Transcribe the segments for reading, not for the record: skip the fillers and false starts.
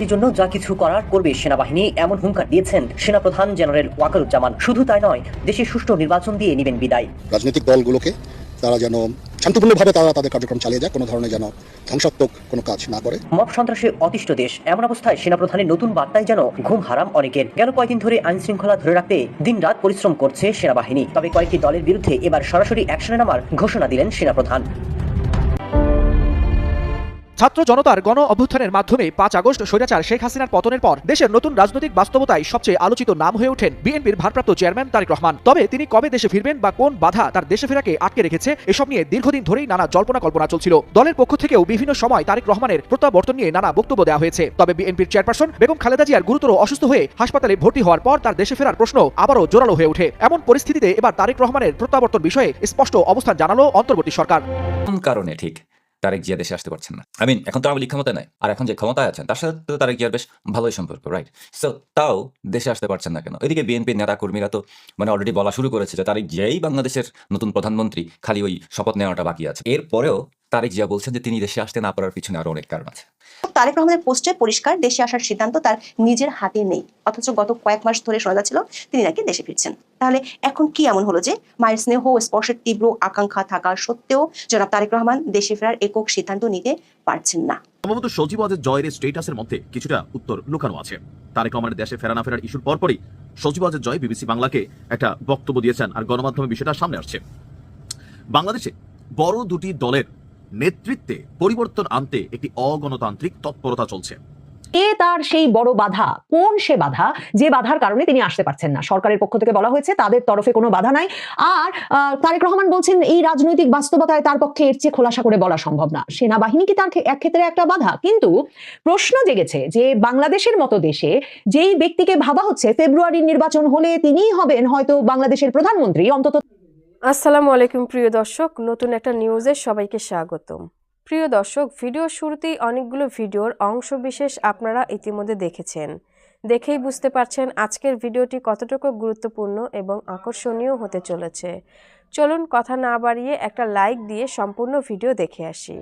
জন্য যা কিছু করার করবে সেনাবাহিনী, এমন হুঙ্কার দিয়েছেন সেনাপ্রধান জেনারেল ওয়াকারুজ্জামান। শুধু তাই নয়, দেশে সুষ্ঠু নির্বাচন দিয়ে নেবেন বিদায়। রাজনৈতিক দলগুলোকে তারা যেন শান্তিপূর্ণভাবে তাদের কার্যক্রম চালিয়ে যায়, কোনো ধরনের যেন ধ্বংসাত্মক কোনো কাজ না করে। মব সন্ত্রাসে অতিষ্ঠ দেশ, এমন অবস্থায় সেনাপ্রধানের নতুন বার্তায় যেন ঘুম হারাম অনেকের। গেল কয়েকদিন ধরে আইন শৃঙ্খলা ধরে রাখতে দিনরাত পরিশ্রম করছে সেনাবাহিনী। তবে কয়েকটি দলের বিরুদ্ধে এবার সরাসরি অ্যাকশনে নামার ঘোষণা দিলেন সেনাপ্রধান। ছাত্র জনতার গণ অভ্যুত্থানের মাধ্যমে 5 আগস্ট স্বৈরাচার শেখ হাসিনার পতনের পর দেশের নতুন রাজনৈতিক বাস্তবতায় সবচেয়ে আলোচিত নাম হয়ে ওঠেন বিএনপির ভারপ্রাপ্ত চেয়ারম্যান তারেক রহমান। তবে তিনি কবে দেশে ফিরবেন বা কোন বাধা তার দেশে ফেরাকে আটকে রেখেছে, এসব নিয়ে দীর্ঘদিন ধরেই নানা জল্পনা কল্পনা চলছিল। দলের পক্ষ থেকেও বিভিন্ন সময় তারেক রহমানের প্রত্যাবর্তন নিয়ে নানা বক্তব্য দেওয়া হয়েছে। তবে বিএনপির চেয়ারপারসন বেগম খালেদা জিয়ার গুরুতর অসুস্থ হয়ে হাসপাতালে ভর্তি হওয়ার পর তার দেশে ফেরার প্রশ্ন আবারও জোরালো হয়ে ওঠে। এমন পরিস্থিতিতে এবার তারেক রহমানের প্রত্যাবর্তন বিষয়ে স্পষ্ট অবস্থান জানালো অন্তর্বর্তী সরকার। কোন কারণে ঠিক তারেক জিয়া দেশে আসতে পারছেন না? এখন তো আওয়ামী লীগ ক্ষমতায় নাই, আর এখন যে ক্ষমতায় আছেন তার সাথে তো তারেক জিয়ার বেশ ভালোই সম্পর্ক, রাইট? সো তাও দেশে আসতে পারছেন না কেন? এদিকে বিএনপির নেতা কর্মীরা তো অলরেডি বলা শুরু করেছে যে তারেক জিয়াই বাংলাদেশের নতুন প্রধানমন্ত্রী, খালি ওই শপথ নেওয়াটা বাকি আছে। এরপরেও তারেক জিয়া বলছেন যে তিনি দেশে আসতে না পারার পিছনে আরো অনেক কারণ আছে। তারেক রহমানের পোস্টে পরিষ্কার দেশে আসার সিদ্ধান্ত তার নিজের হাতে নেই, অথচ গত কয়েক মাস ধরে শোনা যাচ্ছিল তিনি নাকি দেশে ফিরছেন। তাহলে এখন কি এমন হলো যে মায়ের স্নেহ ও স্পর্শের তীব্র আকাঙ্ক্ষা থাকা সত্ত্বেও জনাব তারেক রহমান দেশে ফেরার একক সিদ্ধান্ত নিতে পারছেন না? সম্ভবত সচিবালয়ের জয়ের স্টেটাসের মধ্যে কিছুটা উত্তর লুকানো আছে। তারেক রহমানের দেশে ফেরা না ফেরার ইস্যুর পরপরই সচিবালয়ের জয় বিবিসি বাংলাকে একটা বক্তব্য দিয়েছেন, আর গণমাধ্যমে বিষয়টা সামনে আসছে। বাংলাদেশে বড় দুটি দলের নেতৃত্বে পরিবর্তন আনতে একটি অগণতান্ত্রিক তৎপরতা চলছে। কে তার সেই বড় বাধা? কোন সে বাধা যে বাধার কারণে তিনি আসতে পারছেন না? সরকারের পক্ষ থেকে বলা হয়েছে তাদের তরফে কোনো বাধা নাই, আর তারেক রহমান বলছেন এই রাজনৈতিক বাস্তবতায় তার পক্ষে এর চেয়ে খোলাসা করে বলা সম্ভব না। সেনাবাহিনী কি তার এক ক্ষেত্রে একটা বাধা? কিন্তু প্রশ্ন জেগেছে যে বাংলাদেশের মতো দেশে যেই ব্যক্তিকে ভাবা হচ্ছে ফেব্রুয়ারির নির্বাচন হলে তিনিই হবেন হয়তো বাংলাদেশের প্রধানমন্ত্রী, অন্তত। আসসালামু আলাইকুম প্রিয় দর্শক, নতুন একটা নিউজে সবাইকে স্বাগতম। প্রিয় দর্শক, ভিডিওর শুরুতেই অনেকগুলো ভিডিওর অংশবিশেষ আপনারা ইতিমধ্যে দেখেছেন। দেখেই বুঝতে পারছেন আজকের ভিডিওটি কতটুকু গুরুত্বপূর্ণ এবং আকর্ষণীয় হতে চলেছে। চলুন কথা না বাড়িয়ে একটা লাইক দিয়ে সম্পূর্ণ ভিডিও দেখে আসি।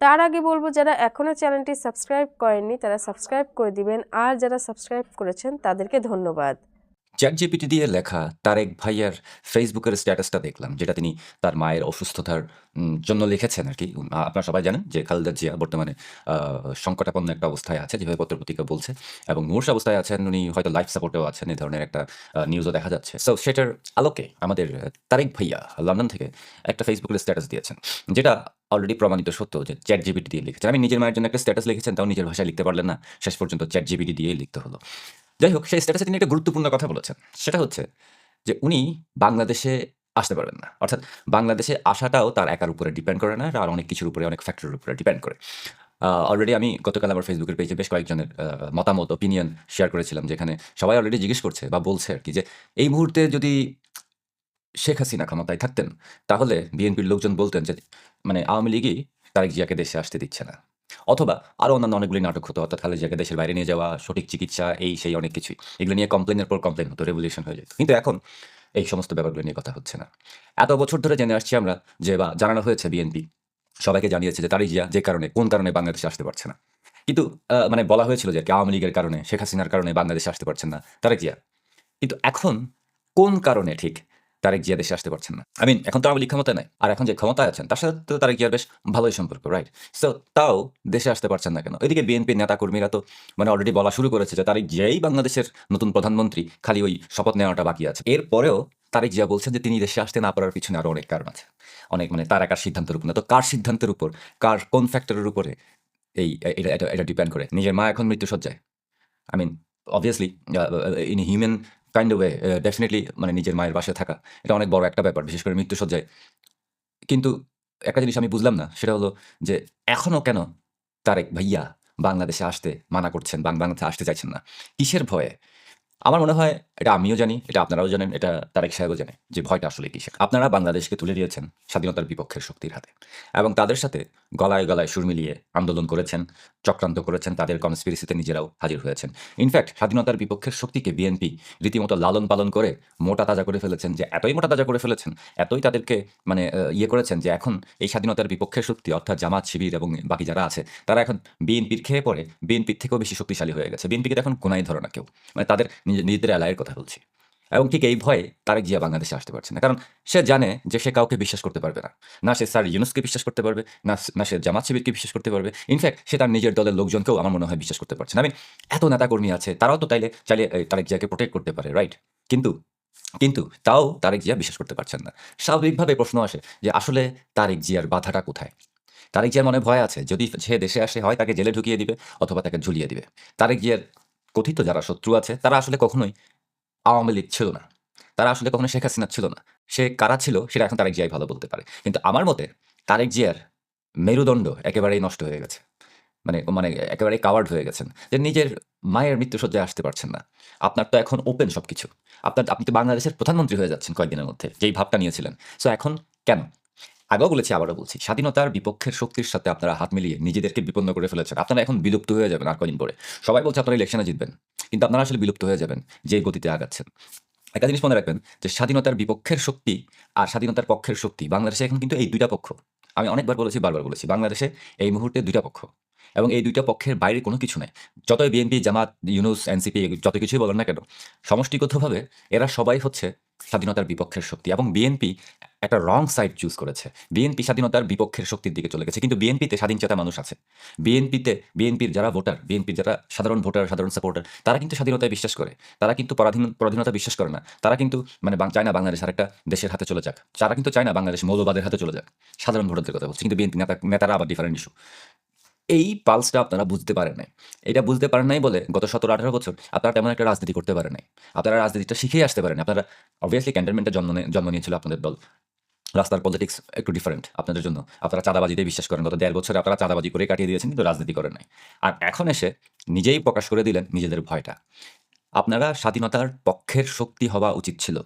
তার আগে বলবো, যারা এখনও চ্যানেলটি সাবস্ক্রাইব করেননি তারা সাবস্ক্রাইব করে দিবেন, আর যারা সাবস্ক্রাইব করেছেন তাদেরকে ধন্যবাদ। চ্যাট জিপিটি দিয়ে লেখা তারেক ভাইয়ার ফেসবুকের স্ট্যাটাসটা দেখলাম, যেটা তিনি তার মায়ের অসুস্থতার জন্য লিখেছেন আর কি। আপনারা সবাই জানেন যে খালেদা জিয়া বর্তমানে সংকটাপন্ন একটা অবস্থায় আছে, যেভাবে পত্রপত্রিকা বলছে, এবং মূর্ষ অবস্থায় আছেন উনি, হয়তো লাইফ সাপোর্টেও আছেন, এই ধরনের একটা নিউজও দেখা যাচ্ছে। সো সেটার আলোকে আমাদের তারেক ভাইয়া লন্ডন থেকে একটা ফেসবুকের স্ট্যাটাস দিয়েছেন, যেটা অলরেডি প্রমাণিত সত্য যে চ্যাট জিপিটি দিয়ে লিখেছেন। আমি নিজের মায়ের জন্য একটা স্ট্যাটাস লিখেছেন, তাও নিজের ভাষায় লিখতে পারলেন না, শেষ পর্যন্ত চ্যাট জিপিটি দিয়েই লিখতে হলো। যাই হোক, সেই স্ট্যাটাসে তিনি একটা গুরুত্বপূর্ণ কথা বলেছেন, সেটা হচ্ছে যে উনি বাংলাদেশে আসতে পারবেন না। অর্থাৎ বাংলাদেশে আসাটাও তার একার উপরে ডিপেন্ড করে না, আর অনেক কিছুর উপরে, অনেক ফ্যাক্টরের উপরে ডিপেন্ড করে। অলরেডি আমি গতকাল আমার ফেসবুকের পেজে বেশ কয়েকজনের মতামত, ওপিনিয়ন শেয়ার করেছিলাম, যেখানে সবাই অলরেডি জিজ্ঞেস করছে বা বলছে আর কি যে এই মুহূর্তে যদি শেখ হাসিনা ক্ষমতায় থাকতেন তাহলে বিএনপির লোকজন বলতেন যে আওয়ামী লীগই তারেক জিয়াকে দেশে আসতে দিচ্ছে না, অথবা আরও অন্যান্য অনেকগুলি নাটক হতো, অর্থাৎ খালেদা জিয়াকে দেশের বাইরে নিয়ে যাওয়া, সঠিক চিকিৎসা, এই সেই অনেক কিছুই, এগুলো নিয়ে কমপ্লেনের পর কমপ্লেন হতো, রেভলিউশন হয়ে যেত। কিন্তু এখন এই সমস্ত ব্যাপারগুলো নিয়ে কথা হচ্ছে না। এত বছর ধরে জেনে আসছি আমরা যে, বা জানানো হয়েছে, বিএনপি সবাইকে জানিয়েছে যে তারেক জিয়া যে কারণে, কোন কারণে বাংলাদেশে আসতে পারছে না। কিন্তু বলা হয়েছিল যে আওয়ামী লীগের কারণে, শেখ হাসিনার কারণে বাংলাদেশে আসতে পারছেন না তারেক জিয়া। কিন্তু এখন কোন কারণে ঠিক তারেক জিয়া দেশে আসতে পারছেন না? এখন তো আওয়ামী লীগ ক্ষমতায় নাই, আর এখন যে ক্ষমতায় আছেন তার সাথে তো তারেক জিয়ার বেশ ভালোই সম্পর্ক, রাইট? সো তাও দেশে আসতে পারছেন না কেন? এদিকে বিএনপির নেতা কর্মীরা তো অলরেডি বলা শুরু করেছে যে তারেক জিয়াই বাংলাদেশের নতুন প্রধানমন্ত্রী, খালি ওই শপথ নেওয়াটা বাকি আছে। এরপরেও তারেক জিয়া বলছেন যে তিনি দেশে আসতে না পারার পিছনে আরো অনেক কারণ আছে, অনেক তার একার সিদ্ধান্তের উপর না, তো কার সিদ্ধান্তের উপর, কার কোন ফ্যাক্টরের উপরে এটা ডিপেন্ড করে? নিজের মা এখন মৃত্যুসজ্জায়, obviously in human kind way, definitely নিজের মায়ের বাসায় থাকা এটা অনেক বড় একটা ব্যাপার, বিশেষ করে মৃত্যুসজ্জায়। কিন্তু একটা জিনিস আমি বুঝলাম না, সেটা হলো যে এখনও কেন তারেক ভাইয়া বাংলাদেশে আসতে মানা করছেন, বাংলাদেশে আসতে চাইছেন না? কিসের ভয়ে? আমার মনে হয় এটা আমিও জানি, এটা আপনারাও জানেন, এটা তারেক সাহেবও জানে যে ভয়টা আসলে কিসের। আপনারা বাংলাদেশকে তুলে দিয়েছেন স্বাধীনতার বিপক্ষের শক্তির হাতে, এবং তাদের সাথে গলায় গলায় সুর মিলিয়ে আন্দোলন করেছেন, চক্রান্ত করেছেন, তাদের কনস্পিরেসিতে নিজেরাও হাজির হয়েছেন। ইনফ্যাক্ট স্বাধীনতার বিপক্ষের শক্তিকে বিএনপি রীতিমতো লালন পালন করে মোটা তাজা করে ফেলেছেন, যে এতই মোটা তাজা করে ফেলেছেন, এতই তাদেরকে মানে ইয়ে করেছেন যে এখন এই স্বাধীনতার বিপক্ষের শক্তি অর্থাৎ জামাত, শিবির এবং বাকি যারা আছে তারা এখন বিএনপির খেয়ে পড়ে বিএনপির থেকেও বেশি শক্তিশালী হয়ে গেছে। বিএনপিকে এখন কোনাই ধরে না কেউ, মানে তাদের নিজেদের এলাকার কথা বলছি। এবং ঠিক এই ভয়ে তারেক জিয়া বাংলাদেশে আসতে পারছে না, কারণ সে জানে যে সে কাউকে বিশ্বাস করতে পারবে না। না সে স্যার ইউনুসকে বিশ্বাস করতে পারবে, না সে জামাত শিবিরকে বিশ্বাস করতে পারবে। ইনফ্যাক্ট সে তার নিজের দলের লোকজনকেও আমার মনে হয় বিশ্বাস করতে পারছে না। এত নেতাকর্মী আছে, তারাও তো চাইলে তারেক জিয়াকে প্রোটেক্ট করতে পারে, রাইট? কিন্তু কিন্তু তাও তারেক জিয়া বিশ্বাস করতে পারছেন না। স্বাভাবিকভাবে প্রশ্ন আসে যে আসলে তারেক জিয়ার বাধাটা কোথায়? তারেক জিয়ার মনে ভয় আছে যদি সে দেশে আসে হয় তাকে জেলে ঢুকিয়ে দিবে অথবা তাকে ঝুলিয়ে দিবে। তারেক জিয়ার কথিত যারা শত্রু আছে তারা আসলে কখনোই আওয়ামী লীগ ছিল না, তারা আসলে কখনো শেখ হাসিনা ছিল না। সে কারা ছিল সেটা এখন তারেক জিয়াই ভালো বলতে পারে। কিন্তু আমার মতে তারেক জিয়ার মেরুদণ্ড একেবারেই নষ্ট হয়ে গেছে, মানে মানে একেবারে কাওয়ার্ড হয়ে গেছেন, যে নিজের মায়ের মৃত্যুসজ্জায় আসতে পারছেন না। আপনার তো এখন ওপেন সবকিছু, আপনি তো বাংলাদেশের প্রধানমন্ত্রী হয়ে যাচ্ছেন কয়েকদিনের মধ্যে, যেই ভাবটা নিয়েছিলেন। সো এখন কেন? আগেও বলেছি, আবারও বলছি, স্বাধীনতার বিপক্ষের শক্তির সাথে আপনারা হাত মিলিয়ে নিজেদেরকে বিপন্ন করে ফেলেছেন। আপনারা এখন বিলুপ্ত হয়ে যাবেন আর কদিন পরে। সবাই বলছে আপনারা ইলেকশনে জিতবেন, কিন্তু আপনারা আসলে বিলুপ্ত হয়ে যাবেন যে গতিতে আগাচ্ছেন। একটা জিনিস মনে রাখবেন যে স্বাধীনতার বিপক্ষের শক্তি আর স্বাধীনতার পক্ষের শক্তি বাংলাদেশে এখন কিন্তু এই দুইটা পক্ষ। আমি অনেকবার বলেছি, বারবার বলেছি, বাংলাদেশে এই মুহূর্তে দুইটা পক্ষ, এবং এই দুইটা পক্ষের বাইরে কোনো কিছু নেই। যতই বিএনপি, জামাত, ইউনুস, এনসিপি যত কিছুই বলেন না কেন, সমষ্টিগতভাবে এরা সবাই হচ্ছে স্বাধীনতার বিপক্ষের শক্তি। এবং বিএনপি একটা রং সাইড চুজ করেছে। বিএনপি স্বাধীনতার বিপক্ষের শক্তির দিকে চলে গেছে, কিন্তু বিএনপিতে স্বাধীনচেতা মানুষ আছে। বিএনপির যারা ভোটার, বিএনপির যারা সাধারণ ভোটার, সাধারণ সাপোর্টার, তারা কিন্তু স্বাধীনতায় বিশ্বাস করে, তারা কিন্তু পরাধীনতা বিশ্বাস করে না। তারা কিন্তু মানে চায় না বাংলাদেশ আর একটা দেশের হাতে চলে যাক, তারা কিন্তু চায় না বাংলাদেশ মৌলবাদের হাতে চলে যাক। সাধারণ ভোটারদের কথা বলছি, কিন্তু বিএনপি নেতারা আবার ডিফারেন্ট ইস্যু। এই পালসটা আপনারা বুঝতে পারেন নাই। এটা বুঝতে পারেন নাই বলে গত 17-18 বছর আপনারা তেমন একটা রাজনীতি করতে পারেন নাই। আপনারা রাজনীতিটা শিখেই আসতে পারেন। আপনারা অবভিয়াসলি ক্যান্টনমেন্টে জন্ম নিয়েছিল আপনাদের দল। রাস্তার পলিটিক্স একটু ডিফারেন্ট আপনাদের জন্য। আপনারা চাঁদাবাজিতে বিশ্বাস করেন। গত 1.5 বছরে আপনারা চাঁদাবাজি করে কাটিয়ে দিয়েছেন, কিন্তু রাজনীতি করেন নাই। আর এখন এসে নিজেই প্রকাশ করে দিলেন নিজেদের ভয়টা। আপনারা স্বাধীনতার পক্ষের শক্তি হওয়া উচিত ছিল।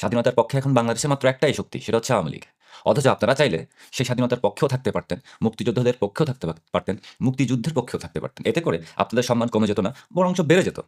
স্বাধীনতার পক্ষে এখন বাংলাদেশে মাত্র একটাই শক্তি, সেটা হচ্ছে আওয়ামী লীগ। অথচ আপনারা চাইলে সেই স্বাধীনতার পক্ষেও থাকতে পারতেন, মুক্তিযোদ্ধাদের পক্ষেও থাকতে পারতেন, মুক্তিযুদ্ধের পক্ষেও থাকতে পারতেন। এতে করে আপনাদের সম্মান কমে যেত না, বরঞ্চ বেড়ে যেত।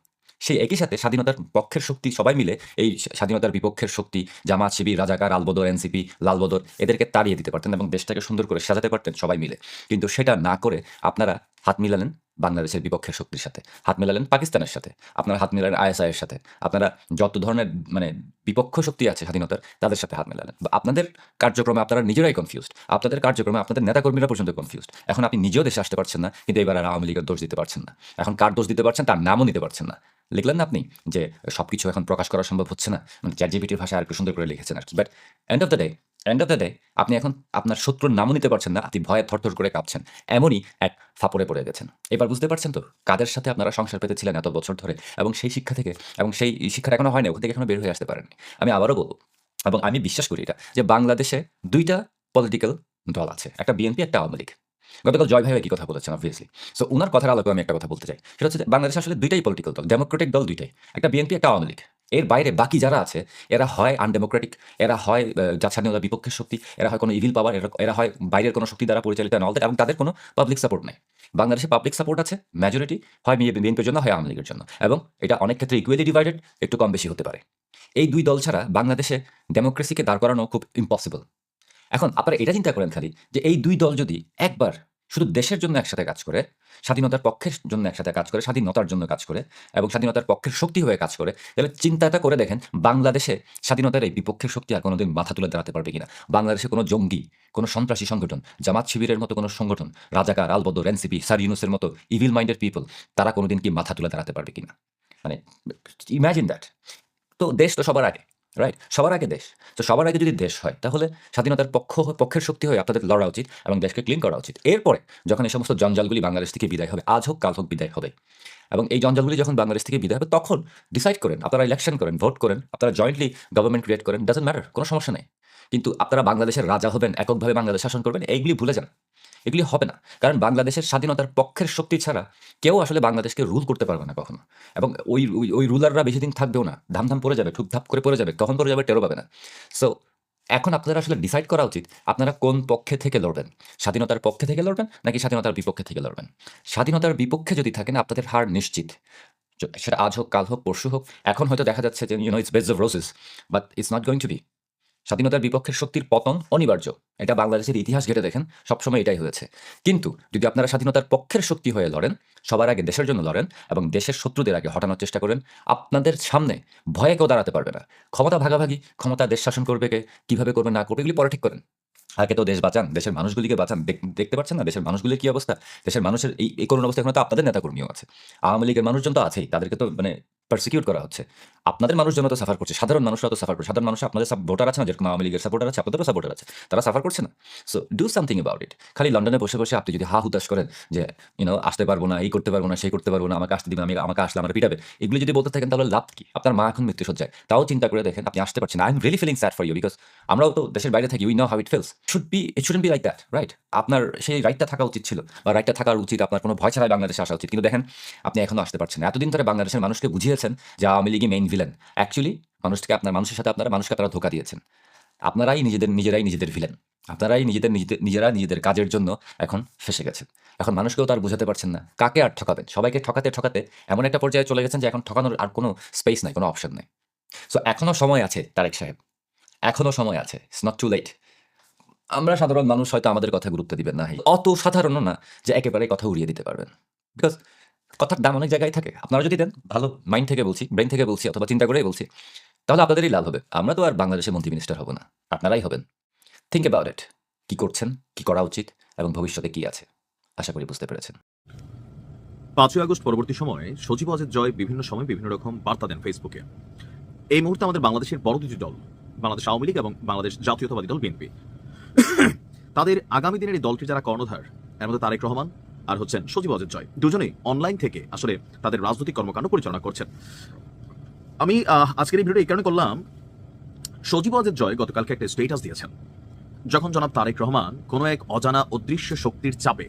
সেই একই সাথে স্বাধীনতার পক্ষের শক্তি সবাই মিলে এই স্বাধীনতার বিপক্ষের শক্তি জামাত, শিবির, রাজাকার, আলবদর, এনসিপি, লালবদর, এদেরকে তাড়িয়ে দিতে পারতেন এবং দেশটাকে সুন্দর করে সাজাতে পারতেন সবাই মিলে। কিন্তু সেটা না করে আপনারা হাত মিলালেন বাংলাদেশের বিপক্ষের শক্তির সাথে, হাত মেলালেন পাকিস্তানের সাথে, আপনারা হাত মেলালেন আইএসআইয়ের সাথে, আপনারা যত ধরনের মানে বিপক্ষ শক্তি আছে স্বাধীনতার, তাদের সাথে হাত মেলালেন। আপনাদের কার্যক্রমে আপনারা নিজেরাই কনফিউজড, আপনাদের কার্যক্রমে আপনাদের নেতাকর্মীরা পর্যন্ত কনফিউজড। এখন আপনি নিজেও দেশে আসতে পারছেন না, কিন্তু এবার আর আওয়ামী লীগের দোষ দিতে পারছেন না। এখন কার দোষ দিতে পারছেন তার নামও নিতে পারছেন না। লিখলেন না আপনি যে সবকিছু এখন প্রকাশ করা সম্ভব হচ্ছে না, মানে চ্যাটজিপিটির ভাষায় আর একটু সুন্দর করে লিখেছেন আর কি। But end of the day আপনি এখন আপনার শত্রুর নামও নিতে পারছেন না, আপনি ভয়ে থরথর করে কাঁপছেন। এমনই এক ফাপড়ে পড়ে গেছেন। এবার বুঝতে পারছেন তো কাদের সাথে আপনারা সংসার পেতেছিলেন এত বছর ধরে, এবং সেই শিক্ষা থেকে, এবং সেই শিক্ষাটা এখনো হয় না, ওখান থেকে এখনো বের হয়ে আসতে পারেননি। আমি আবারও বলবো, এবং আমি বিশ্বাস করি এটা, যে বাংলাদেশে দুইটা পলিটিক্যাল দল আছে, একটা বিএনপি, একটা আওয়ামী লীগ। গতকাল জয় ভাই একই কথা বলেছেন অবভিয়াসলি। সো ওনার কথার আলোকে আমি একটা কথা বলতে চাই, সেটা হচ্ছে বাংলাদেশে আসলে দুইটাই পলিটিক্যাল দল, ডেমোক্রেটিক দল দুইটাই, একটা বিএনপি, একটা আওয়ামী লীগ। এর বাইরে বাকি যারা আছে এরা হয় আনডেমোক্রেটিক, এরা হয় স্বাধীনতার বিপক্ষের শক্তি, এরা হয় কোনো ইভিল পাওয়ার, এরা হয় বাইরের কোনো শক্তি দ্বারা পরিচালিত, এবং তাদের কোনো পাবলিক সাপোর্ট নেই। বাংলাদেশে পাবলিক সাপোর্ট আছে, মেজরিটি হয় বিএনপির জন্য, হয় আওয়ামী লীগের জন্য, এবং এটা অনেক ক্ষেত্রে ইকুয়ালি ডিভাইডেড, একটু কম বেশি হতে পারে। এই দুই দল ছাড়া বাংলাদেশে ডেমোক্রেসিকে দাঁড় করানো খুব ইম্পসিবল। এখন আপনারা এটা চিন্তা করেন খালি, যে এই দুই দল যদি একবার শুধু দেশের জন্য একসাথে কাজ করে, স্বাধীনতার পক্ষের জন্য একসাথে কাজ করে, স্বাধীনতার জন্য কাজ করে, এবং স্বাধীনতার পক্ষের শক্তি হয়ে কাজ করে, তাহলে চিন্তাটা করে দেখেন বাংলাদেশে স্বাধীনতার এই বিপক্ষের শক্তি আর কোনোদিন মাথা তুলে দাঁড়াতে পারবে কিনা। বাংলাদেশে কোনো জঙ্গি, কোনো সন্ত্রাসী সংগঠন, জামাত শিবিরের মতো কোনো সংগঠন, রাজাকার, আলবদর, এনসিপি, স্যার ইউনুসের মতো ইভিল মাইন্ডেড পিপল, তারা কোনোদিন কি মাথা তুলে দাঁড়াতে পারবে কিনা? মানে ইম্যাজিন দ্যাট। তো দেশ তো সবার আগে, রাইট? সবার আগে দেশ। তো সবার আগে যদি দেশ হয়, তাহলে স্বাধীনতার পক্ষের শক্তি হয়ে আপনাদের লড়া উচিত এবং দেশকে ক্লিন করা উচিত। এরপরে যখন এই সমস্ত জঞ্জালগুলি বাংলাদেশ থেকে বিদায় হবে, আজ হোক কাল হোক বিদায় হবে, এবং এই জঞ্জালগুলি যখন বাংলাদেশ থেকে বিদায় হবে, তখন ডিসাইড করেন, আপনারা ইলেকশন করেন, ভোট করেন, আপনারা জয়েন্টলি গভর্নমেন্ট ক্রিয়েট করেন, ডাজন্ট ম্যাটার, কোনো সমস্যা নেই। কিন্তু আপনারা বাংলাদেশের রাজা হবেন, এককভাবে বাংলাদেশ শাসন করবেন, এইগুলি ভুলে যান। এগুলি হবে না, কারণ বাংলাদেশের স্বাধীনতার পক্ষের শক্তি ছাড়া কেউ আসলে বাংলাদেশকে রুল করতে পারবে না কখনো, এবং ওই রুলাররা বেশি দিন থাকবেও না, ধাম পড়ে যাবে, ঠুকধাপ করে পড়ে যাবে, কখন পড়ে যাবে টেরও পাবে না। সো এখন আপনারা আসলে ডিসাইড করা উচিত আপনারা কোন পক্ষে থেকে লড়বেন। স্বাধীনতার পক্ষে থেকে লড়বেন নাকি স্বাধীনতার বিপক্ষে থেকে লড়বেন। স্বাধীনতার বিপক্ষে যদি থাকেন আপনাদের হার নিশ্চিত। সেটা আজ হোক, কাল হোক, পরশু হোক। এখন হয়তো দেখা যাচ্ছে যে it's beds of roses, but it's not going to be. স্বাধীনতার বিপক্ষের শক্তির পতন অনিবার্য। এটা বাংলাদেশের ইতিহাস ঘেটে দেখেন, সবসময় এটাই হয়েছে। কিন্তু যদি আপনারা স্বাধীনতার পক্ষের শক্তি হয়ে লড়েন, সবার আগে দেশের জন্য লড়েন এবং দেশের শত্রুদের আগে হটানোর চেষ্টা করেন, আপনাদের সামনে ভয়ে কেউ দাঁড়াতে পারবে না। ক্ষমতা ভাগাভাগি, ক্ষমতা দেশ শাসন করবে কে, কিভাবে করবে না করবে, এগুলি পরে ঠিক করেন। আগে তো দেশ বাঁচান, দেশের মানুষগুলিকে বাঁচান। দেখতে পাচ্ছেন না দেশের মানুষগুলির কি অবস্থা? দেশের মানুষের এই করুণ অবস্থা। এখন তো আপনাদের নেতাকর্মীও আছে, আওয়ামী লীগের মানুষজন তো আছেই, তাদেরকে তো পারসিকিউট করা হচ্ছে। আপনাদের মানুষজন তো সাফার করছে, সাধারণ মানুষরা তো সাফার করছে। সাধারণ মানুষ আপনাদের ভোটার আছে না, যেরকম আওয়ামী লীগের সাপোর্টার আছে, আপনাদেরও সাপোর্টার আছে, তারা সাফার করছে না। So do something about it. খালি লন্ডনে বসে বসে আপনি যদি হা হুতাশ করেন যে আসতে পারবো না, এই করতে পারবো না, সেই করতে পারবো না, আমাকে আসতে দিবেন, আমাকে আসলে আমার পিটাবে, এগুলো যদি বলতে থাকেন তাহলে লাভ কি? আপনার মা এখন মৃত্যুসজ্জায়, তাও চিন্তা করে দেখেন আপনি আসতে পারছেন না। I am really feeling sad for you, because আমরাও তো দেশের বাইরে থাকি, we know how it feels. It shouldn't be like that, right? আপনার সেই রাইটটা থাকা উচিত ছিল, বা রাইটটা থাকার উচিত, আপনার কোনো ভয় ছাড়াই বাংলাদেশে আসা উচিত। কিন্তু দেখেন আপনি এখনো আসতে পারছেন না। এতদিন ধরে বাংলাদেশের মানুষকে বুঝিয়েছেন যে আওয়ামী লীগই মেইন ভিলেন। অ্যাকচুয়ালি মানুষকে মানুষের সাথে মানুষকে আপনারা ধোঁকা দিয়েছেন। আপনারাই নিজেদের ভিলেন। আপনারাই নিজেদের কাজের জন্য এখন ফেসে গেছেন। এখন মানুষকেও তার বুঝাতে পারছেন না, কাকে আর ঠকাবেন। সবাইকে ঠকাতে এমন একটা পর্যায়ে চলে গেছেন যে এখন ঠকানোর আর কোনো স্পেস নাই, কোনো অপশন নেই। সো এখনো সময় আছে তারেক সাহেব, এখনো সময় আছে। It's not too late. আমরা সাধারণ মানুষ হয়তো আমাদের কথা গুরুত্ব দিবেন না, অত সাধারণও না যে একেবারে কথা উড়িয়ে দিতে পারবেন। বিকজ কথার দাম অনেক জায়গায় থাকে। আপনারা যদি দেন, ভালো মাইন্ড থেকে বলছি, ব্রেন থেকে বলছি, অথবা চিন্তা করেই বলছি, তাহলে আপনাদেরই লাভ হবে। আমরা তো আর বাংলাদেশের মন্ত্রী মিনিস্টার হব না, আপনারাই হবেন। থিঙ্ক অ্যাবাউট ইট, কি করছেন, কি করা উচিত এবং ভবিষ্যতে কি আছে। আশা করি বুঝতে পেরেছেন। 5ই আগস্ট পরবর্তী সময়ে সজীব ওয়াজেদ জয় বিভিন্ন সময় বিভিন্ন রকম বার্তা দেন ফেসবুকে। এই মুহূর্তে আমাদের বাংলাদেশের বড় দুটি দল, বাংলাদেশ আওয়ামী লীগ এবং বাংলাদেশ জাতীয়তাবাদী দল বিএনপি, তাদের আগামী দিনের এই দলটির যারা কর্ণধার, এর মধ্যে তারেক রহমান আর হচ্ছেন সজীব ওয়াজেদ জয়, দুজনেই অনলাইন থেকে আসলে তাদের রাজনৈতিক কর্মকাণ্ড পরিচালনা করছেন। আমি আজকের এই ভিডিওটা এই কারণে করলাম, সজীব ওয়াজেদ জয় গতকালকে একটা স্টেটাস দিয়েছেন। যখন জনাব তারেক রহমান কোনো এক অজানা অদৃশ্য শক্তির চাপে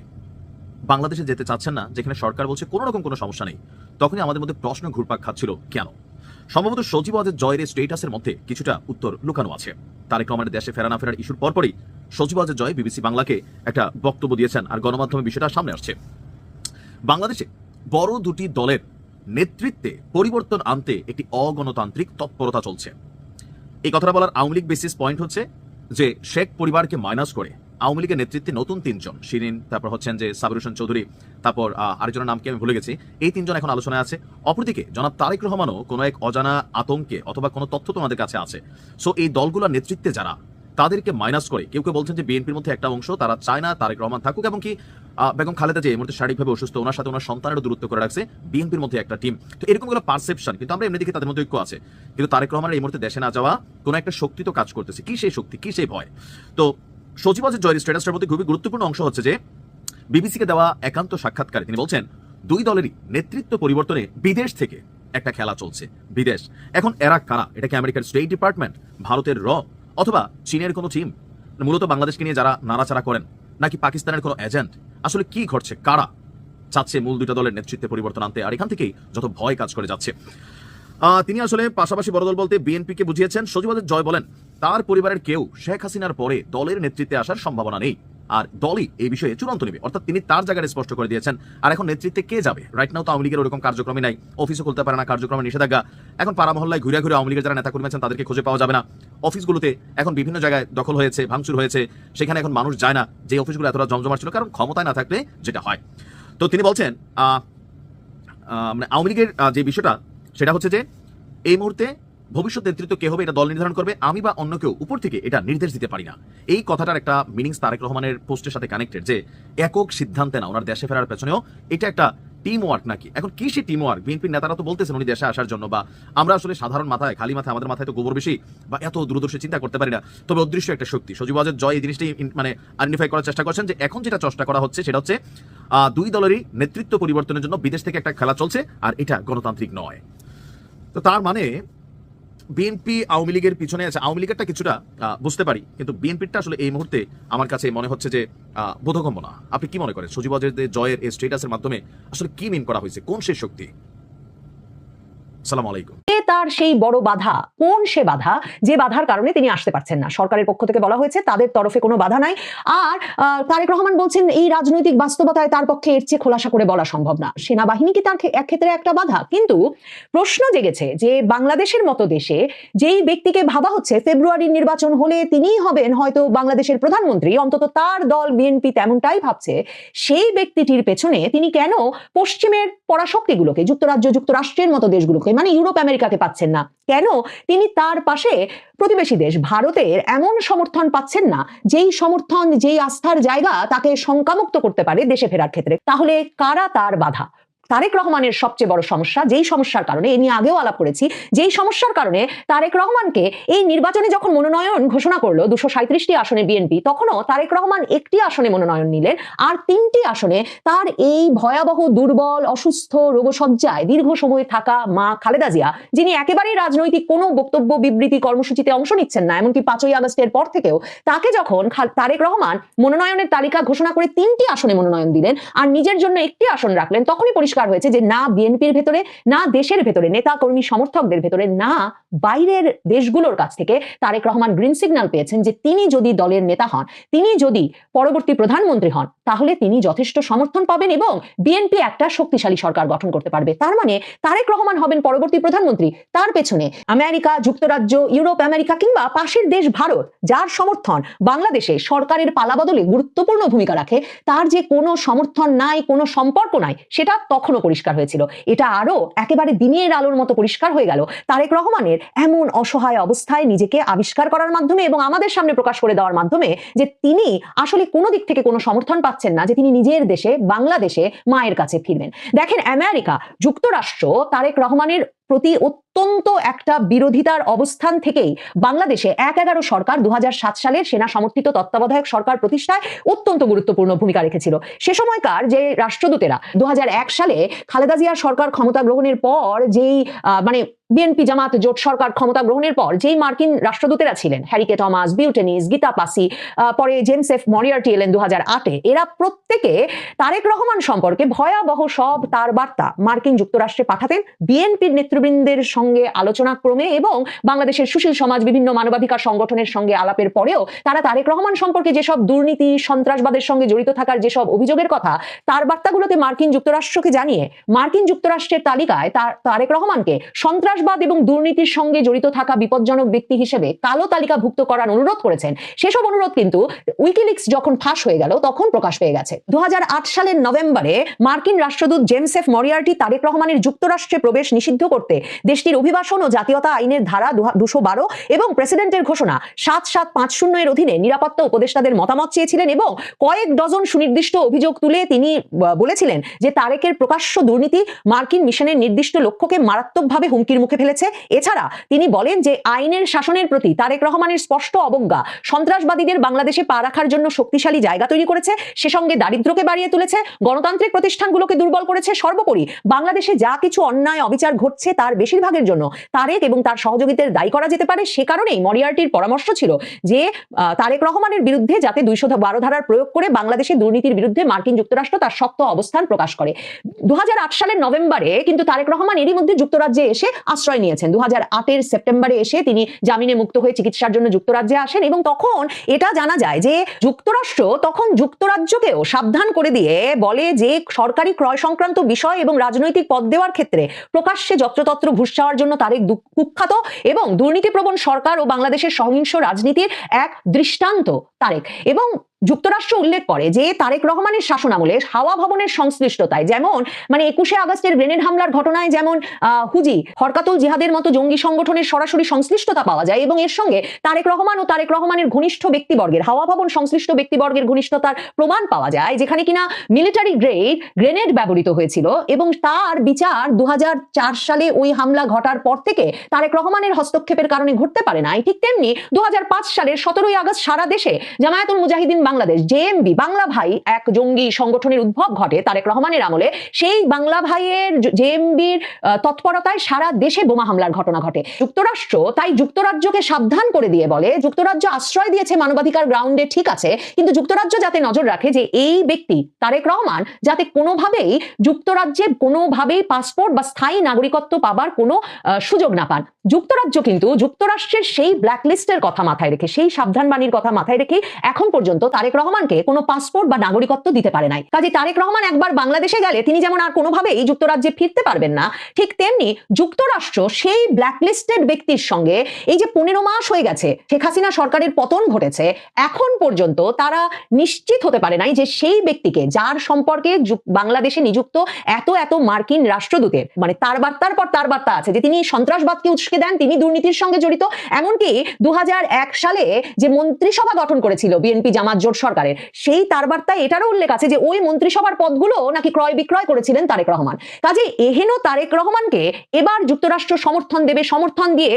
বাংলাদেশে যেতে চাচ্ছেন না, যেখানে সরকার বলছে কোনো রকম কোনো সমস্যা নেই, তখনই আমাদের মধ্যে প্রশ্ন ঘুরপাক খাচ্ছিল কেন। সম্ভবত সজীব ওয়াজেদ জয়ের স্টেটাসের মধ্যে কিছুটা উত্তর লুকানো আছে। তারেক রহমানের দেশে ফেরা না ফেরার ইস্যুর পরপরই সজীব ওয়াজেদ জয় বিবিসি বাংলাকে একটা বক্তব্য দিয়েছেন, আর গণমাধ্যমে বিষয়টা সামনে আসছে। বাংলাদেশে বড় দুটি দলের নেতৃত্বে পরিবর্তন আনতে একটি অগণতান্ত্রিক তৎপরতা চলছে। এই কথাটা বলার আওয়ামী লীগ বেসিস পয়েন্ট হচ্ছে যে শেখ পরিবারকে মাইনাস করে আওয়ামী লীগের নেতৃত্বে নতুন 3 জন, শিরিন, তারপর হচ্ছেন যে সাবির হোসেন চৌধুরী, তারপর আরেকজনের নামকে আমি ভুলে গেছি, এই 3 জন এখন আলোচনায় আছে। অপরদিকে জনাব তারেক রহমানও কোনো এক অজানা আতঙ্কে অথবা কোনো তথ্য তোমাদের কাছে আছে। সো এই দলগুলোর নেতৃত্বে যারা, তাদেরকে মাইনাস করে কেউ কেউ বলছেন যে বিএনপির মধ্যে একটা অংশ তারা চায় না তারেক রহমান থাকুক, এবং কি বেগম খালেদা যে এই মুহূর্তে শারীরিকভাবে অসুস্থ, ওনার সাথে ওনার সন্তানেরও দূরত্ব করে রাখছে বিএনপির মধ্যে একটা টিম। তো এরকমগুলো পারসেপশন, কিন্তু আমরা এমনি দেখি তাদের মধ্যে ঐক্য আছে। কিন্তু তারেক রহমানের এই মুহূর্তে দেশে না যাওয়া কোনো একটা শক্তি তো কাজ করতেছে। কি সেই শক্তি, কি সেই ভয়? তো সজীব ওয়াজেদ জয়ের স্ট্যাটাসটার মধ্যে খুবই গুরুত্বপূর্ণ অংশ হচ্ছে যে বিবিসিকে দেওয়া একান্ত সাক্ষাৎকারে তিনি বলছেন দুই দলেরই নেতৃত্ব পরিবর্তনে বিদেশ থেকে একটা খেলা চলছে। বিদেশ এখন এরা কারা? এটা কি আমেরিকার স্টেট ডিপার্টমেন্ট, ভারতের অথবা চীনের কোনো টিম মূলত বাংলাদেশকে নিয়ে যারা নাড়াচাড়া করেন, নাকি পাকিস্তানের কোনো এজেন্ট? আসলে কি ঘটছে? কারা চাচ্ছে মূল দুইটা দলের নেতৃত্বে পরিবর্তন আনতে? আর এখান থেকেই যত ভয় কাজ করে যাচ্ছে। তিনি আসলে পাশাপাশি বড় দল বলতে বিএনপিকে বুঝিয়েছেন। সজীব ওয়াজেদ জয় বলেন তার পরিবারের কেউ শেখ হাসিনার পরে দলের নেতৃত্বে আসার সম্ভাবনা নেই, আর দলই এই বিষয়ে চূড়ান্ত নেবে। অর্থাৎ তিনি তার জায়গায় স্পষ্ট করে দিয়েছেন। আর এখন নেতৃত্বে কে যাবে? রাইট নাও তো আওয়ামী লীগের ওরকম কার্যক্রমই নাই, অফিসও খুলতে পারে না, কার্যক্রমে নিষেধাজ্ঞা। এখন পাড়া মহল্লায় ঘুরে ঘুরে আওয়ামী লীগের যারা নেতা কর্মী আছেন তাদেরকে খুঁজে পাওয়া যাবে না। অফিসগুলোতে এখন বিভিন্ন জায়গায় দখল হয়েছে, ভাঙচুর হয়েছে, সেখানে এখন মানুষ যায় না, যে অফিসগুলো এতটা জমজমাট ছিল, কারণ ক্ষমতায় না থাকলে যেটা হয়। তো তিনি বলছেন মানে আওয়ামী লীগের যে বিষয়টা সেটা হচ্ছে যে এই মুহূর্তে ভবিষ্যৎ নেতৃত্ব কে হবে এটা দল নির্ধারণ করবে, আমি বা অন্য কেউ উপর থেকে এটা নির্দেশ দিতে পারি না। এই কথাটার একটা মিনিংস তারেক রহমানের পোস্টের সাথে কানেক্টেড, যে একক সিদ্ধান্তে না, ওনার দেশে ফেরার পেছনেও এটা একটা টিম ওয়ার্ক নাকি। এখন কি সেই টিম ওয়ার্ক? বিএনপির নেতারা তো বলতেছেন উনি দেশে আসার জন্য, বা আমরা আসলে সাধারণ মাথায়, খালি মাথায়, আমাদের মাথায় তো গোবর বেশি বা এত দূরদর্শী চিন্তা করতে পারি না। তবে অদৃশ্য একটা শক্তি সজীব ওয়াজেদ জয় এই জিনিসটি মানে আইডেন্টিফাই করার চেষ্টা করছেন যে এখন যেটা চেষ্টা করা হচ্ছে সেটা হচ্ছে দুই দলেরই নেতৃত্ব পরিবর্তনের জন্য বিদেশ থেকে একটা খেলা চলছে, আর এটা গণতান্ত্রিক নয়। তো তার মানে বিএনপি আওয়ামী লীগের পিছনে আছে। আওয়ামী লীগেরটা কিছুটা বুঝতে পারি, কিন্তু বিএনপিরটা আসলে এই মুহূর্তে আমার কাছে মনে হচ্ছে যে বোধগম্য না। আপনি কি মনে করেন সজীব ওয়াজেদ জয়ের এই স্টেটাসের মাধ্যমে আসলে কি মিন করা হয়েছে? কোন সেই শক্তি? সালাম আলাইকুম। তার সেই বড় বাধা কোন সে বাধা যে বাধার কারণে তিনি আসতে পারছেন না? সরকারের পক্ষ থেকে বলা হয়েছে তাদের তরফে কোনো বাধা নাই। আর তারেক রহমান বলছেন এই রাজনৈতিক বাস্তবতায় তার পক্ষে এর চেয়ে খোলাসা করে বলা সম্ভব না। সেনাবাহিনী কি তার এক ক্ষেত্রে একটা বাধা? কিন্তু প্রশ্ন জেগেছে যে বাংলাদেশের মতো দেশে যেই ব্যক্তিকে ভাবা হচ্ছে ফেব্রুয়ারির নির্বাচন হলে তিনিই হবেন হয়তো বাংলাদেশের প্রধানমন্ত্রী, অন্তত তার দল বিএনপি তেমনটাই ভাবছে, সেই ব্যক্তিটির পেছনে তিনি কেন পশ্চিমের পরাশক্তিগুলোকে, যুক্তরাজ্য যুক্তরাষ্ট্রের মতো দেশগুলোকে, মানে ইউরোপ আমেরিকাকে পাচ্ছেন না? কেন তিনি তার পাশে প্রতিবেশী দেশ ভারতের এমন সমর্থন পাচ্ছেন না, যেই সমর্থন, যেই আস্থার জায়গা তাকে শঙ্কামুক্ত করতে পারে দেশে ফেরার ক্ষেত্রে? তাহলে কারা তার বাধা? তারেক রহমানের সবচেয়ে বড় সমস্যা, যেই সমস্যার কারণে, এ নিয়ে আগেও আলাপ করেছি, যেই সমস্যার কারণে তারেক রহমানকে এই নির্বাচনে যখন মনোনয়ন ঘোষণা করলো 237টি আসনে বিএনপি, তখনও তারেক রহমান একটি আসনে মনোনয়ন নিলেন, আর 3টি আসনে তার এই ভয়াবহ দুর্বল অসুস্থ রোগশয্যায় দীর্ঘ সময় থাকা মা খালেদা জিয়া, যিনি একেবারেই রাজনৈতিক কোনো বক্তব্য বিবৃতি কর্মসূচিতে অংশ নিচ্ছেন না, এমনকি 5ই আগস্টের পর থেকেও, তাকে যখন তারেক রহমান মনোনয়নের তালিকা ঘোষণা করে 3টি আসনে মনোনয়ন দিলেন আর নিজের জন্য একটি আসন রাখলেন, তখনই পরিষ্কার হয়েছে যে না বিএনপির ভেতরে, না দেশের ভেতরে, নেতা কর্মী সমর্থকদের ভেতরে, না বাইরের দেশগুলোর কাছ থেকে তারেক রহমান গ্রিন সিগন্যাল পেয়েছেন যে তিনি যদি দলের নেতা হন, তিনি যদি পরবর্তী প্রধানমন্ত্রী হন, তাহলে তিনি যথেষ্ট সমর্থন পাবেন এবং বিএনপি একটা শক্তিশালী সরকার গঠন করতে পারবে। তার মানে তারেক রহমান হবেন পরবর্তী প্রধানমন্ত্রী, তার পেছনে আমেরিকা যুক্তরাজ্য, ইউরোপ আমেরিকা কিংবা পাশের দেশ ভারত, যার সমর্থন বাংলাদেশে সরকারের পালাবদলে গুরুত্বপূর্ণ ভূমিকা রাখে, তার যে কোনো সমর্থন নাই, কোনো সম্পর্ক নাই, সেটা তখনও পরিষ্কার হয়েছিল। এটা আরো একেবারে দিনের আলোর মতো পরিষ্কার হয়ে গেল তারেক রহমানের এমন অসহায় অবস্থায় নিজেকে আবিষ্কার করার মাধ্যমে এবং আমাদের সামনে প্রকাশ করে দেওয়ার মাধ্যমে, যে তিনি আসলে কোনো দিক থেকে কোনো সমর্থন পাচ্ছেন না যে তিনি নিজের দেশে বাংলাদেশে মায়ের কাছে ফিরবেন। দেখেন, আমেরিকা যুক্তরাষ্ট্র তারেক রহমানের প্রতি অত্যন্ত একটা বিরোধিতার অবস্থান থেকেই বাংলাদেশে 1/11 সরকার 2007 সালের সেনা সমর্থিত তত্ত্বাবধায়ক সরকার প্রতিষ্ঠায় অত্যন্ত গুরুত্বপূর্ণ ভূমিকা রেখেছিল। সে সময়কার যে রাষ্ট্রদূতেরা 2001 সালে খালেদা জিয়ার সরকার ক্ষমতা গ্রহণের পর যেই মানে বিএনপি জামাত জোট সরকার ক্ষমতা গ্রহণের পর যেই মার্কিন রাষ্ট্রদূতেরা ছিলেন, হ্যারিকে টমাস, বিউটেনিস, গীতা পাসি, পরে জেমস এফ মরিয়ার্টি এলেন 2008-এ, এরা প্রত্যেকে তারেক রহমান সম্পর্কে ভয়াবহ সব তার বার্তা মার্কিন যুক্তরাষ্ট্রে পাঠাতেন বিএনপির নেতৃবৃন্দের সঙ্গে আলোচনা ক্রমে এবং বাংলাদেশের সুশীল সমাজ, বিভিন্ন মানবাধিকার সংগঠনের সঙ্গে আলাপের পরেও তারা তারেক রহমান সম্পর্কে যেসব দুর্নীতি, সন্ত্রাসবাদের সঙ্গে জড়িত থাকার যেসব অভিযোগের কথা তার বার্তাগুলোতে মার্কিন যুক্তরাষ্ট্রকে জানিয়ে মার্কিন যুক্তরাষ্ট্রের তালিকায় তারেক রহমানকে সন্ত্রাসবাদ এবং দুর্নীতির সঙ্গে জড়িত থাকা বিপজ্জনক ব্যক্তি হিসেবে কালো তালিকাভুক্ত করার অনুরোধ করেছেন। সেসব অনুরোধ কিন্তু উইকিলিক্স যখন ফাঁস হয়ে গেল তখন প্রকাশ পেয়ে গেছে। 2008 সালের নভেম্বরে মার্কিন রাষ্ট্রদূত জেমস এফ মরিয়ার্টি তারেক রহমানের যুক্তরাষ্ট্রে প্রবেশ নিষিদ্ধ করতে দেশটির অভিবাসন ও জাতীয়তা আইনের ধারা 212 এবং প্রেসিডেন্টের ঘোষণা 7750 এর অধীনে নিরাপত্তা উপদেষ্টাদের মতামত চেয়েছিলেন এবং কয়েক ডজন সুনির্দিষ্ট অভিযোগ তুলে তিনি বলেছিলেন যে তারেকের প্রকাশ্য দুর্নীতি মার্কিন মিশনের নির্দিষ্ট লক্ষ্যকে মারাত্মকভাবে হুমকির মুখে ফেলেছে। এছাড়া তিনি বলেন যে আইনের শাসনের প্রতি তারেক রহমানের স্পষ্ট অবজ্ঞা সন্ত্রাসবাদীদের বাংলাদেশে পা রাখার জন্য শক্তিশালী জায়গা তৈরি করেছে, সে সঙ্গে দারিদ্র্যকে বাড়িয়ে তুলেছে, গণতান্ত্রিক প্রতিষ্ঠানগুলোকে দুর্বল করেছে, সর্বোপরি বাংলাদেশে যা কিছু অন্যায় অবিচার ঘটছে তার বেশিরভাগের জন্য তারেক এবং তার সহযোগীদের দায়ী করা যেতে পারে। সে কারণেই মরিয়ার্টির পরামর্শ ছিল যে তারেক রহমানের বিরুদ্ধে যাতে 212 ধারার প্রয়োগ করে বাংলাদেশে দুর্নীতির বিরুদ্ধে মার্কিন যুক্তরাষ্ট্র তার শক্ত অবস্থান প্রকাশ করে। 2008 সালের নভেম্বরে কিন্তু তারেক রহমান এরই মধ্যে যুক্তরাজ্যে এসে আশ্রয় নিয়েছেন। 2008-এর সেপ্টেম্বরে এসে তিনি জামিনে মুক্ত হয়ে চিকিৎসার জন্য যুক্তরাজ্যে আসেন এবং তখন এটা জানা যায় যে যুক্তরাষ্ট্র তখন যুক্তরাজ্যকেও সাবধান করে দিয়ে বলে যে সরকারি ক্রয় সংক্রান্ত বিষয় এবং রাজনৈতিক পদ দেওয়ার ক্ষেত্রে প্রকাশ্যে যত্রতত্র ঘুষ চাওয়ার জন্য তারেক কুখ্যাত এবং দুর্নীতিপ্রবণ সরকার ও বাংলাদেশের সহিংস রাজনীতির এক দৃষ্টান্ত তারেক। এবং যুক্তরাষ্ট্র উল্লেখ করে যে তারেক রহমানের শাসনামলে হাওয়া ভবনের সংশ্লিষ্টতায়, যেমন মানে 21শে আগস্টের গ্রেনেড হামলার ঘটনায় যেমন হুজি, হরকাতুল জিহাদের মতো জঙ্গি সংগঠনের সরাসরি সংশ্লিষ্টতা পাওয়া যায় এবং এর সঙ্গে তারেক রহমান ও তারেক রহমানের ঘনিষ্ঠ ব্যক্তিবর্গের, হাওয়া ভবন সংশ্লিষ্ট ব্যক্তিবর্গের ঘনিষ্ঠতার প্রমাণ পাওয়া যায়, যেখানে কিনা মিলিটারি গ্রেড গ্রেনেড ব্যবহৃত হয়েছিল এবং তার বিচার 2004 সালে ওই হামলা ঘটার পর থেকে তারেক রহমানের হস্তক্ষেপের কারণে ঘটতে পারে না। ঠিক তেমনি 2005 সালের 17ই আগস্ট সারা দেশে জামায়াতুল মুজাহিদিন বাংলাদেশ জেএমবি বাংলা ভাই এক জঙ্গি সংগঠনের উদ্ভব ঘটে তারেক রহমানের আমলে। সেই বাংলা ভাইয়ের জেএমবির তৎপরতায় সারা দেশে বোমা হামলার ঘটনা ঘটে। যুক্তরাষ্ট্র তাই যুক্তরাজ্যকে সাবধান করে দিয়ে বলে, যুক্তরাজ্য আশ্রয় দিয়েছে মানবাধিকার গ্রাউন্ডে ঠিক আছে, কিন্তু যুক্তরাজ্য যাতে নজর রাখে যে এই ব্যক্তি তারেক রহমান যাতে কোনোভাবেই যুক্তরাজ্যে কোনোভাবেই পাসপোর্ট বা স্থায়ী নাগরিকত্ব পাবার কোনো সুযোগ না পান। যুক্তরাজ্য কিন্তু যুক্তরাষ্ট্রের সেই ব্ল্যাকলিস্টের কথা মাথায় রেখে, সেই সাবধানবাণীর কথা মাথায় রেখে এখন পর্যন্ত তারেক রহমানকে কোনো পাসপোর্ট বা নাগরিকত্ব দিতে পারে নাই। কাজে তারেক রহমান একবার বাংলাদেশে গেলে তিনি যেমন আর কোনোভাবেই যুক্তরাজ্যে ফিরতে পারবেন না, ঠিক তেমনি যুক্তরাষ্ট্র সেই ব্ল্যাকলিস্টেড ব্যক্তির সঙ্গে এই যে 15 মাস হয়ে গেছে শেখ হাসিনা সরকারের পতন ঘটেছে, এখন পর্যন্ত তারা নিশ্চিত হতে পারে নাই যে সেই ব্যক্তিকে যার সম্পর্কে বাংলাদেশে নিযুক্ত এত এত মার্কিন রাষ্ট্রদূতের মানে তার বার্তার পর তার বার্তা আছে যে তিনি সন্ত্রাসবাদকে উস্কে দেন, তিনি দুর্নীতির সঙ্গে জড়িত। এমনকি 2001 সালে যে মন্ত্রিসভা গঠন করেছিল বিএনপি জামাত জোট সরকারের, সেই তার বার্তায় এটারও উল্লেখ আছে যে ওই মন্ত্রিসভার পদগুলো নাকি ক্রয় বিক্রয় করেছিলেন তারেক রহমান। কাজে এহেন তারেক রহমানকে এবার যুক্তরাষ্ট্র সমর্থন দেবে, সমর্থন দিয়ে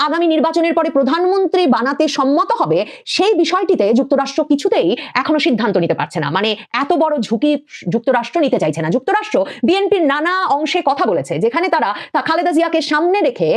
আগামী নির্বাচনের পরে প্রধানমন্ত্রী বানাতে সম্মত হবে, সেই বিষয়টিতে যুক্তরাষ্ট্র কিছুতেই এখনো সিদ্ধান্ত নিতে পারছে না। মানে এত বড় ঝুঁকি যুক্তরাষ্ট্র নিতে চাইছে না। যুক্তরাষ্ট্র বিএনপির নানা অংশে কথা বলেছে, যেখানে তারা খালেদা জিয়াকে সামনে রেখে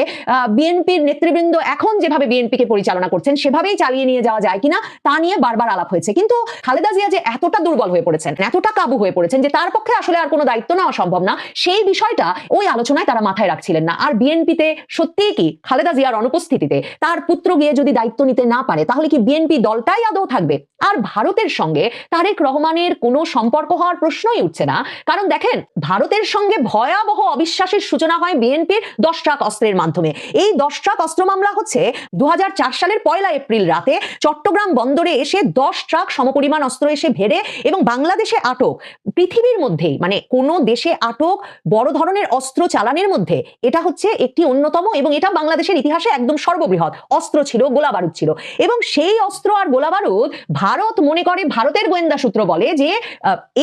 বিএনপির নেতৃবৃন্দ এখন যেভাবে বিএনপিকে পরিচালনা করছেন সেভাবেই চালিয়ে নিয়ে যাওয়া যায় কিনা তা নিয়ে বারবার আলাপ হয়েছে। কিন্তু খালেদা জিয়া যে এতটা দুর্বল হয়ে পড়েছেন, এতটা কাবু হয়ে পড়েছেন যে তার পক্ষে আসলে আর কোনো দায়িত্ব নেওয়া সম্ভব না, সেই বিষয়টা ওই আলোচনায় তারা মাথায় রাখছিলেন না। আর বিএনপিতে সত্যিই কি খালেদা জিয়ার অনুপস্থিতিতে তার পুত্র গিয়ে যদি দায়িত্ব নিতে না পারে তাহলে কি বিএনপি দলটাই আদৌ থাকবে? আর ভারতের সঙ্গে তারেক রহমানের কোনো সম্পর্ক হওয়ার প্রশ্নই উঠছে না। কারণ দেখেন, ভারতের সঙ্গে ভয়াবহ অবিশ্বাসের সূচনা হয় বিএনপির 10 ট্রাক অস্ত্রের মাধ্যমে। এই 10 ট্রাক অস্ত্র মামলা হচ্ছে 2004 সালের 1 এপ্রিল রাতে চট্টগ্রাম বন্দরে এসে 10 ট্রাক সমপরিমাণ অস্ত্র এসে ভেড়ে এবং বাংলাদেশে আটক, পৃথিবীর মধ্যেই মানে কোন দেশে আটক বড় ধরনের অস্ত্র চালানের মধ্যে এটা হচ্ছে একটি অন্যতম, এবং এটা বাংলাদেশের ইতিহাসে একদম সর্ববৃহৎ অস্ত্র ছিল, গোলা বারুদ ছিল। এবং সেই অস্ত্র আর গোলা বারুদ ভারত মনে করে, ভারতের গোয়েন্দা সূত্র বলে যে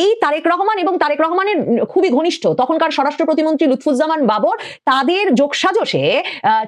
এই তারেক রহমান এবং তারেক রহমানের খুবই ঘনিষ্ঠ তখনকার স্বরাষ্ট্র প্রতিমন্ত্রী লুৎফুজ্জামান বাবর, তাদের যোগসাজশে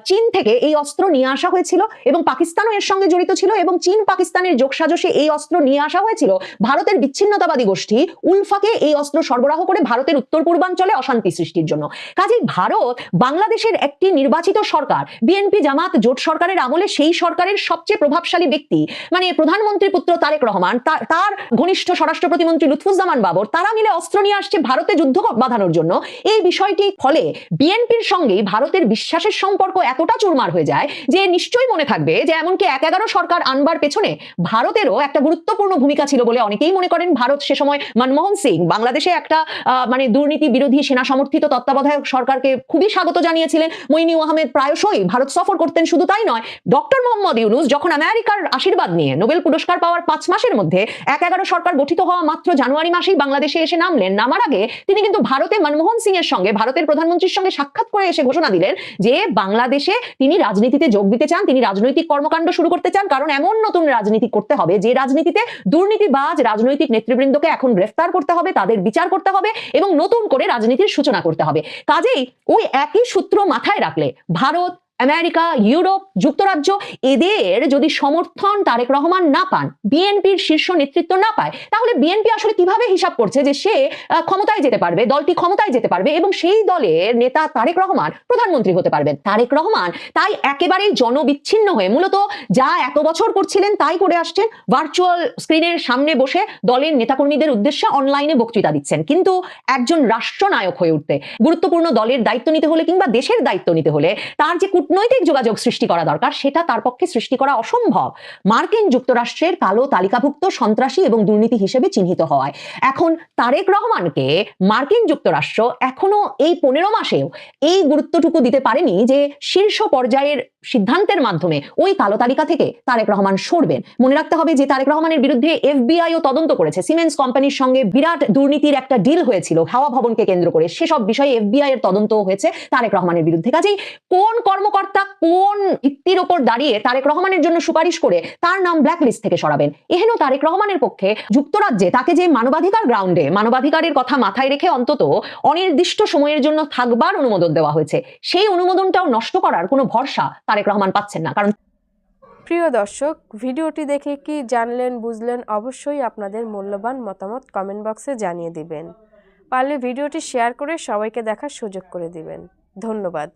চীন থেকে এই অস্ত্র নিয়ে আসা হয়েছিল এবং পাকিস্তানও এর সঙ্গে জড়িত ছিল, এবং চীন পাকিস্তানের যোগসাজশে এই অস্ত্র নিয়ে আসা হয়েছিল ভারতের বিচ্ছিন্নতাবাদী গোষ্ঠী উলফাকে এই অস্ত্র সরবরাহ করে ভারতের উত্তর পূর্বাঞ্চলে অশান্তি সৃষ্টির জন্য। কাজেই ভারত বাংলাদেশের একটি নির্বাচিত সরকার, বিএনপি জামাত জোট সরকারের আমলে সেই সরকারের সবচেয়ে প্রভাবশালী ব্যক্তি মানে প্রধানমন্ত্রী পুত্র তারেক রহমান, তার ঘনিষ্ঠ স্বরাষ্ট্র প্রতিমন্ত্রী লুৎফুজ্জামান বাবর, তারা মিলে অস্ত্র নিয়ে আসছে ভারতে যুদ্ধ বাঁধানোর জন্য। এই বিষয়টি ফলে বিএনপির সঙ্গে ভারতের বিশ্বাসের সম্পর্ক এতটা চুরমার হয়ে যায় যে নিশ্চয়ই মনে থাকবে যে এমনকি 1-11 সরকার আনবার পেছনে ভারতেরও একটা গুরুত্বপূর্ণ ভূমিকা ছিল বলে অনেকেই মনে করেন। ভারত সে সময় মনমোহন সিং বাংলাদেশে একটা মানে দুর্নীতি বিরোধী সেনা সমর্থিত তত্ত্বাবধায়ক সরকারকে খুবই স্বাগত জানিয়েছিলেন। মইনু আহমেদ প্রায়শই ভারত সফর করতেন। শুধু তাই নয়, ডক্টর মোহাম্মদ ইউনূস যখন আমেরিকার আশীর্বাদ নিয়ে নোবেল পুরস্কার পাওয়ার 5 মাসের মধ্যে 1-11 সরকার গঠিত হওয়া মাত্র জানুয়ারি মাসেই বাংলাদেশে এসে নামলেন। নামার আগে তিনি কিন্তু ভারতে মনমোহন সিং এর সঙ্গে, ভারতের প্রধানমন্ত্রীর সঙ্গে সাক্ষাৎ করে এসে ঘোষণা দিলেন যে বাংলাদেশে তিনি রাজনীতিতে যোগ দিতে চান, তিনি রাজনৈতিক কর্মকাণ্ড শুরু করতে চান, কারণ এমন নতুন রাজনীতি করতে হবে যে রাজনীতিতে দুর্নীতিবাজ রাজনৈতিক নেতৃবৃন্দকে এখন গ্রেফতার করতে হবে, তাদের বিচার করতে হবে এবং নতুন করে রাজনীতির সূচনা করতে হবে। কাজেই ওই একই সূত্র মাথায় রাখলে ভারত, আমেরিকা, ইউরোপ, যুক্তরাজ্য এদের যদি সমর্থন তারেক রহমান না পান, বিএনপির শীর্ষ নেতৃত্ব না পায়, তাহলে বিএনপি আসলে কিভাবে হিসাব করছে যে সে ক্ষমতায় যেতে পারবে, দলটি ক্ষমতায় যেতে পারবে এবং সেই দলের নেতা তারেক রহমান প্রধানমন্ত্রী হতে পারবেন। তারেক রহমান তাই একেবারেই জনবিচ্ছিন্ন হয়ে মূলত যা এত বছর করছিলেন তাই করে আসছেন। ভার্চুয়াল স্ক্রিনের সামনে বসে দলের নেতাকর্মীদের উদ্দেশ্যে অনলাইনে বক্তৃতা দিচ্ছেন। কিন্তু একজন রাষ্ট্রনায়ক হয়ে উঠতে, গুরুত্বপূর্ণ দলের দায়িত্ব নিতে হলে কিংবা দেশের দায়িত্ব নিতে হলে তার যে কূটনৈতিক যোগাযোগ সৃষ্টি করা দরকার, সেটা তার পক্ষে সৃষ্টি করা অসম্ভব মার্কিন যুক্তরাষ্ট্রের কালো তালিকাভুক্ত সন্ত্রাসী এবং দুর্নীতি হিসেবে চিহ্নিত হওয়ায়। এখন তারেক রহমানকে মার্কিন যুক্তরাষ্ট্র এখনো এই 15 মাসেও এই গুরুত্বটুকু দিতে পারেনি যে শীর্ষ পর্যায়ের সিদ্ধান্তের মাধ্যমে ওই কালো তালিকা থেকে তারেক রহমান সরবেন। মনে রাখতে হবে যে তারেক রহমানের বিরুদ্ধে এফবিআইও তদন্ত করেছে। সিমেন্স কোম্পানির সঙ্গে বিরাট দুর্নীতির একটা ডিল হয়েছিল হাওয়া ভবনকে কেন্দ্র করে, সেসব বিষয়ে এফবিআই এর তদন্ত হয়েছে তারেক রহমানের বিরুদ্ধে। কাজেই কোন কর্মকর্তা কোন ভিত্তির ওপর দাঁড়িয়ে তারেক রহমানের জন্য সুপারিশ করে তার নাম ব্ল্যাকলিস্ট থেকে সরাবেন? এহেন তারেক রহমানের পক্ষে যুক্তরাজ্যে তাকে যে মানবাধিকার গ্রাউন্ডে মানবাধিকারের কথা মাথায় রেখে অন্তত অনির্দিষ্ট সময়ের জন্য থাকবার অনুমোদন দেওয়া হয়েছে, সেই অনুমোদনটাও নষ্ট করার কোনো ভরসা তারেক রহমান পাচ্ছেন না। কারণ প্রিয় দর্শক, ভিডিওটি দেখে কি জানলেন বুঝলেন অবশ্যই আপনাদের মূল্যবান মতামত কমেন্ট বক্সে জানিয়ে দিবেন। পারলে ভিডিওটি শেয়ার করে সবাইকে দেখার সুযোগ করে দিবেন। ধন্যবাদ।